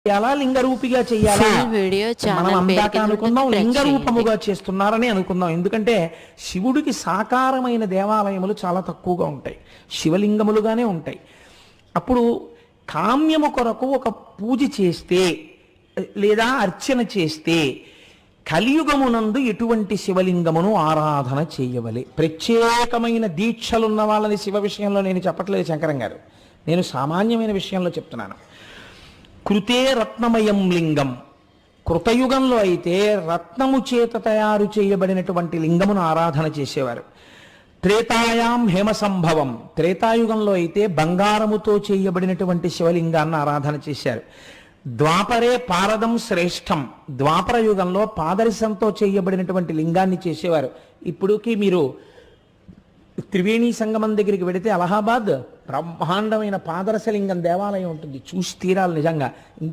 చేయాలా లింగరూపిగా చేయాలా? వీడియో మనం అందాక అనుకుందాం లింగరూపముగా చేస్తున్నారని అనుకుందాం. ఎందుకంటే శివుడికి సాకారమైన దేవాలయములు చాలా తక్కువగా ఉంటాయి, శివలింగములుగానే ఉంటాయి. అప్పుడు కామ్యము కొరకు ఒక పూజ చేస్తే లేదా అర్చన చేస్తే కలియుగమునందు ఎటువంటి శివలింగమును ఆరాధన చేయవలే. ప్రత్యేకమైన దీక్షలున్న వాళ్ళని శివ విషయంలో నేను చెప్పట్లేదు శంకరం గారు, నేను సామాన్యమైన విషయంలో చెప్తున్నాను. కృతే రత్నమయం లింగం, కృతయుగంలో అయితే రత్నము చేత తయారు చేయబడినటువంటి లింగమును ఆరాధన చేసేవారు. త్రేతాయాం హేమ సంభవం, త్రేతాయుగంలో అయితే బంగారముతో చేయబడినటువంటి శివలింగాన్ని ఆరాధన చేశారు. ద్వాపరే పారదం శ్రేష్టం, ద్వాపర యుగంలో పాదరసంతో చేయబడినటువంటి లింగాన్ని చేసేవారు. ఇప్పుడుకి మీరు త్రివేణి సంగమం దగ్గరికి వెడితే అలహాబాద్ బ్రహ్మాండమైన పాదరసలింగం దేవాలయం ఉంటుంది, చూసి తీరాలి నిజంగా.